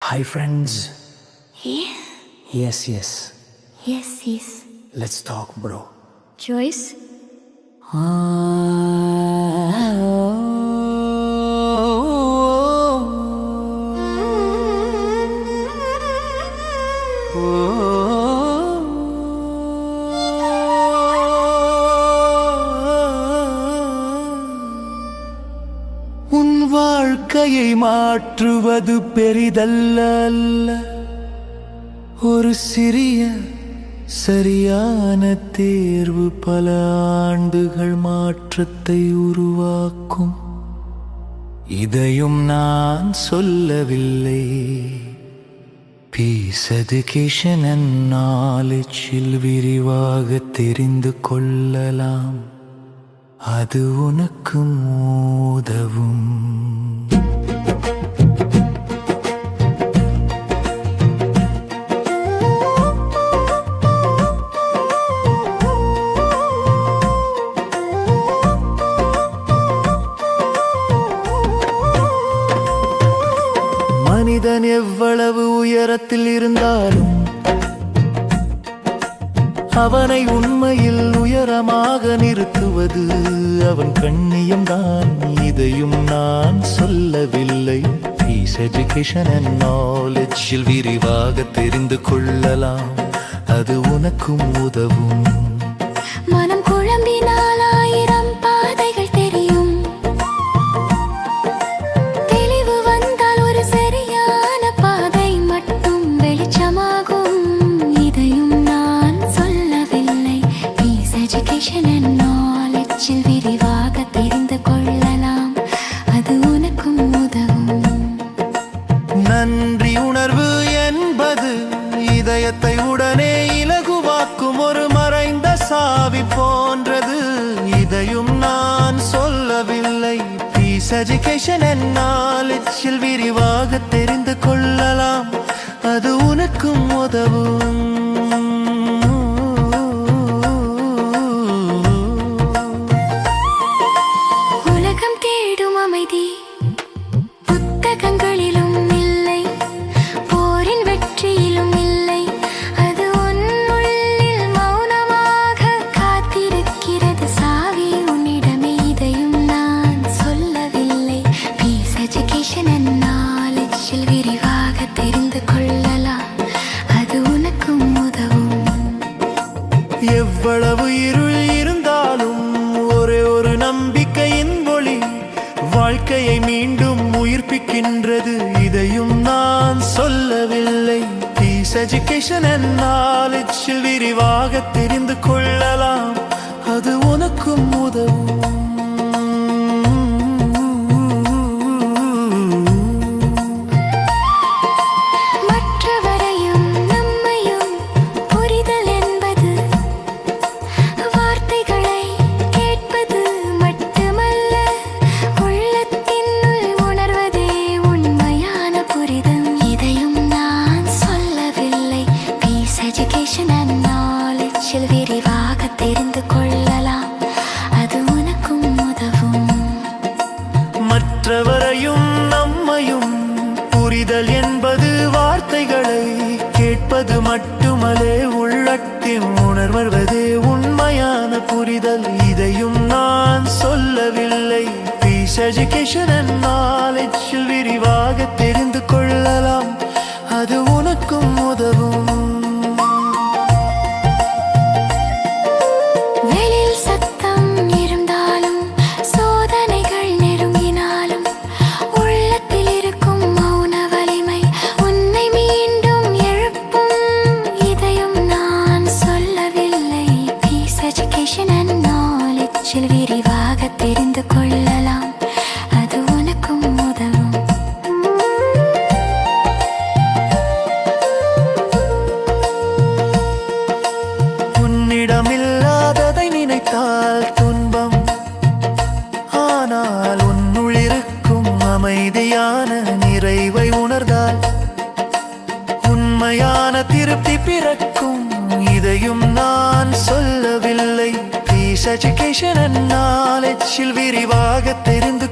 Hi friends. Yeah. Yes. Yes. Let's talk, bro. Joyce? உன் வாழ்க்கையை மாற்றுவது பெரிதல்ல, ஒரு சிறிய சரியான தேர்வு பல ஆண்டுகள் மாற்றத்தை உருவாக்கும். இதையும் நான் சொல்லவில்லை. பீஸ் எஜுகேஷன் அண்ட் நாலேஜில் விரிவாக தெரிந்து கொள்ளலாம். அது உனக்கு உதவும். மனிதன் எவ்வளவு உயரத்தில் இருந்தாலும் அவனை உண்மையில் உயரமாக நிறுத்துவது அவன் கண்ணியம்தான். இதையும் நான் சொல்லவில்லை. பீஸ் எஜுகேஷன் அண்ட் நாலேஜில் விரிவாக தெரிந்து கொள்ளலாம். அது உனக்கும் உதவும். மனம் குழம்பினால் 1000 பாதைகள் தெரியும். தெளிவு வந்தால் ஒரு சரியான பாதை மட்டும் வெளிச்சமாகும். இதையும் நான் சொல்லவில்லை. பீஸ் எஜுகேஷன் அண்ட் நாலேஜில் விரிவாக தெரிந்து கொள்ளலாம். அது உனக்கும் உதவும். நன்றி உணர்வு என்பது இதயத்தை உடனே இலகுவாக்கும் ஒரு மறைந்த சாவி போன்றது. இதையும் நான் சொல்லவில்லை. பீஸ் எஜுகேஷன் அண்ட் நாலேஜில் விரிவாக தெரிந்து கொள்ளலாம். அது உனக்கும் உதவும். உலகம் தேடும் அமைதி புத்தகங்களிலும் இல்லை, போரின் வெற்றியிலும் இல்லை. அது உன்னுள்ளில் மௌனமாக காத்திருக்கிறது. சாவி உன்னிடமே. இதையும் நான் சொல்லவில்லை. பீஸ் எஜுகேஷன் அண்ட் நாலேஜில் விரிவாக தெரிந்து கொள்ளலாம். அது உனக்கும் உதவும். எவ்வளவு இருள் இருந்தாலும் ஒரே ஒரு நம்பிக்கையின் ஒளி வாழ்க்கையை மீண்டும் உயிர்ப்பிக்கின்றது. இதையும் நான் சொல்லவில்லை. பீஸ் எஜுகேஷன் அண்ட் நாலேஜில் விரிவாக தெரிந்து கொள்ளலாம். அது உனக்கும் உதவும். மற்றவரையும் நம்மையும் புரிதல் என்பது வார்த்தைகளை கேட்பது மட்டுமல்ல, உள்ளத்தினுள் உணர்வதே உண்மையான புரிதல். இதையும் நான் சொல்லவில்லை. பீஸ் எஜுகேஷன் அண்ட் நாலேஜில் விரிவாக தெரிந்து கொள்ளலாம். அது உனக்கும் உதவும். மற்றவரையும் நம்மையும் புரிதல் என்பது வார்த்தைகளை கேட்பது மட்டுமல்ல, உள்ளத்தின் உணர்வதே உண்மையான புரிதல். இதையும் நான் சொல்லவில்லை. பீஸ் எஜுகேஷன் அண்ட் நாலேஜில் விரிவாக தெரிந்து கொள்ளலாம். அது உனக்கும் உதவும். வெளியில் சத்தம் இருந்தாலும் சோதனைகள் நெருங்கினாலும் உள்ளத்தில் இருக்கும் மௌன வலிமை உன்னை மீண்டும் எழுப்பும். இதையும் நான் சொல்லவில்லை. பீஸ் எஜுகேஷன் அண்ட் நாலேஜில் விரிவாக தெரிந்து கொள்ளலாம். அது உனக்கும் உதவும். உன்னிடமில்லாததை நினைத்தால் துன்பம், ஆனால் உன்னுள் இருக்கும் அமைதியான நிறைவை உணர்ந்தால் உண்மையான திருப்தி பிறக்கும். இதையும் நான் சொல்லவில்லை. பீஸ் எஜுகேஷன் அண்ட் நாலேஜில் விரிவாக தெரிந்து